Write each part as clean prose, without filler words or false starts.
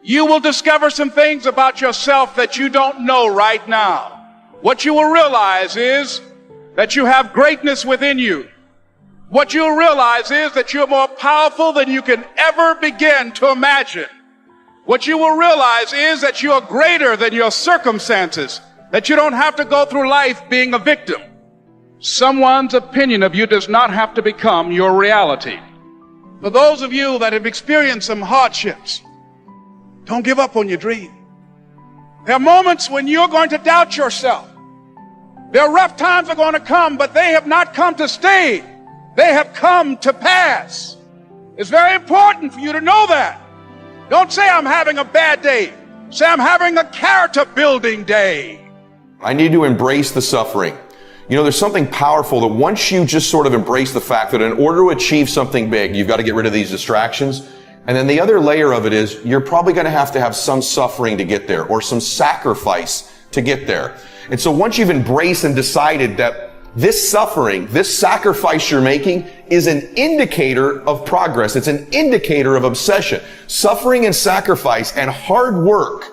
you will discover some things about yourself that you don't know right now. What you will realize is that you have greatness within you. What you'll realize is that you're more powerful than you can ever begin to imagine. What you will realize is that you are greater than your circumstances, that you don't have to go through life being a victim. Someone's opinion of you does not have to become your reality. For those of you that have experienced some hardships, don't give up on your dream. There are moments when you're going to doubt yourself. There are rough times are going to come, but they have not come to stay. They have come to pass. It's very important for you to know that. Don't say I'm having a bad day. Say I'm having a character building day. I need to embrace the suffering. You know, there's something powerful that once you just sort of embrace the fact that in order to achieve something big, you've got to get rid of these distractions. And then the other layer of it is you're probably going to have some suffering to get there or some sacrifice to get there. And so once you've embraced and decided that this suffering, this sacrifice you're making is an indicator of progress. It's an indicator of obsession. Suffering and sacrifice and hard work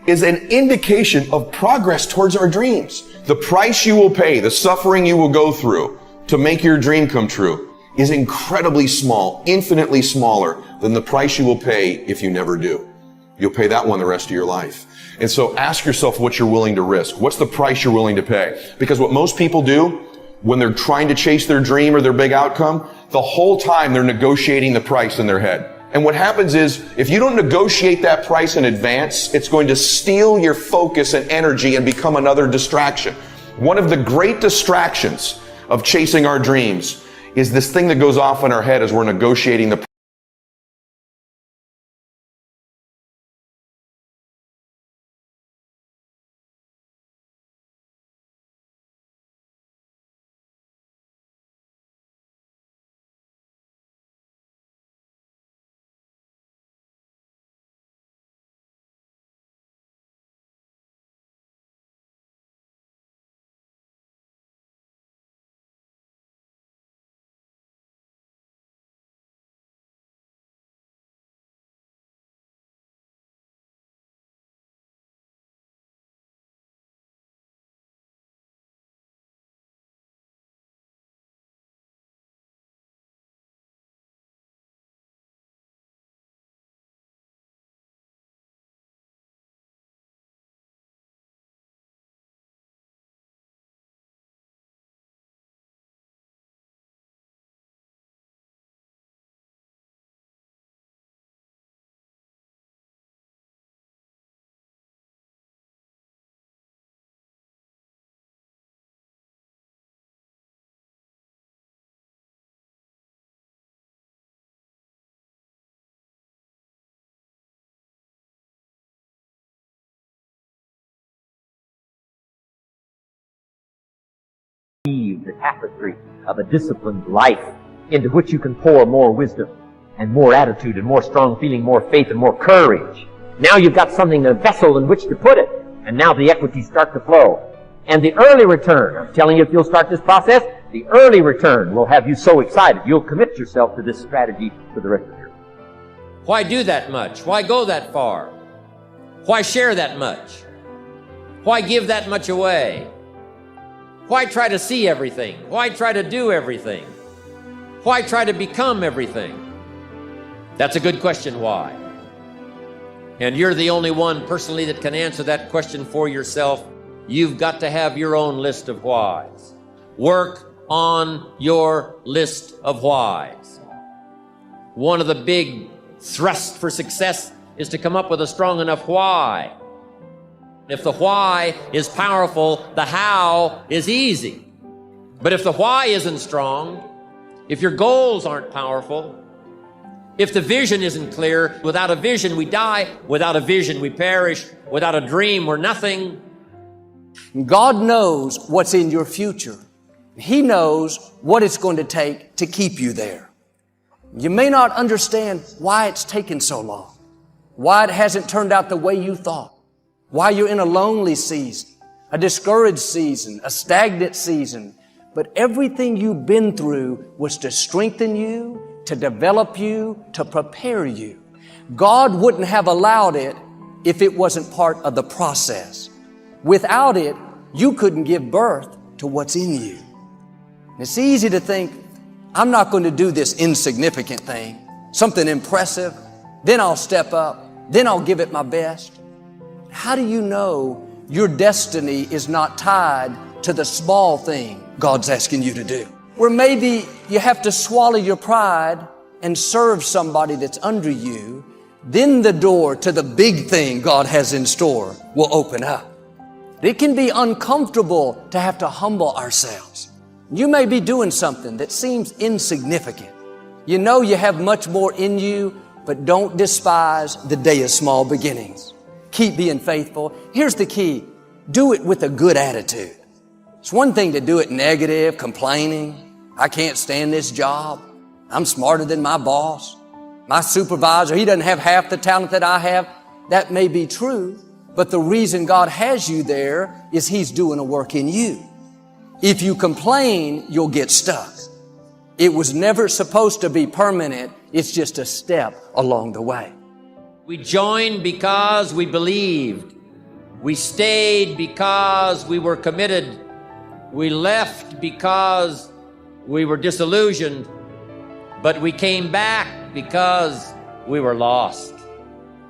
is an indication of progress towards our dreams. The price you will pay, the suffering you will go through to make your dream come true is incredibly small, infinitely smaller than the price you will pay if you never do. You'll pay that one the rest of your life. And so ask yourself what you're willing to risk. What's the price you're willing to pay? Because what most people do when they're trying to chase their dream or their big outcome, the whole time they're negotiating the price in their head. And what happens is, if you don't negotiate that price in advance, it's going to steal your focus and energy and become another distraction. One of the great distractions of chasing our dreams is this thing that goes off in our head as we're negotiating the price. The tapestry of a disciplined life into which you can pour more wisdom and more attitude and more strong feeling, more faith and more courage. Now you've got something, a vessel in which to put it, and now the equities start to flow. And the early return, I'm telling you, if you'll start this process, the early return will have you so excited you'll commit yourself to this strategy for the rest of your life. Why do that much? Why go that far? Why share that much? Why give that much away? Why try to see everything? Why try to do everything? Why try to become everything? That's a good question, why? And you're the only one personally that can answer that question for yourself. You've got to have your own list of whys. Work on your list of whys. One of the big thrusts for success is to come up with a strong enough why. If the why is powerful, the how is easy. But if the why isn't strong, if your goals aren't powerful, if the vision isn't clear, without a vision we die, without a vision we perish, without a dream we're nothing. God knows what's in your future. He knows what it's going to take to keep you there. You may not understand why it's taken so long, why it hasn't turned out the way you thought, why you're in a lonely season, a discouraged season, a stagnant season. But everything you've been through was to strengthen you, to develop you, to prepare you. God wouldn't have allowed it if it wasn't part of the process. Without it, you couldn't give birth to what's in you. It's easy to think, I'm not going to do this insignificant thing, something impressive, then I'll step up, then I'll give it my best. How do you know your destiny is not tied to the small thing God's asking you to do? Where maybe you have to swallow your pride and serve somebody that's under you, then the door to the big thing God has in store will open up. It can be uncomfortable to have to humble ourselves. You may be doing something that seems insignificant. You know you have much more in you, but don't despise the day of small beginnings. Keep being faithful. Here's the key. Do it with a good attitude. It's one thing to do it negative, complaining. I can't stand this job. I'm smarter than my boss. My supervisor, he doesn't have half the talent that I have. That may be true, but the reason God has you there is He's doing a work in you. If you complain, you'll get stuck. It was never supposed to be permanent. It's just a step along the way. We joined because we believed. We stayed because we were committed. We left because we were disillusioned. But we came back because we were lost.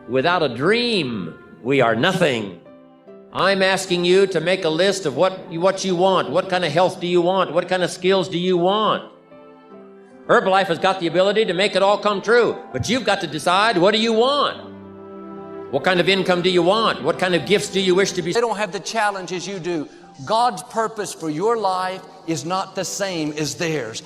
Without a dream, we are nothing. I'm asking you to make a list of what you want. What kind of health do you want? What kind of skills do you want? Herbalife has got the ability to make it all come true, but you've got to decide, what do you want? What kind of income do you want? What kind of gifts do you wish to be? They don't have the challenges you do. God's purpose for your life is not the same as theirs.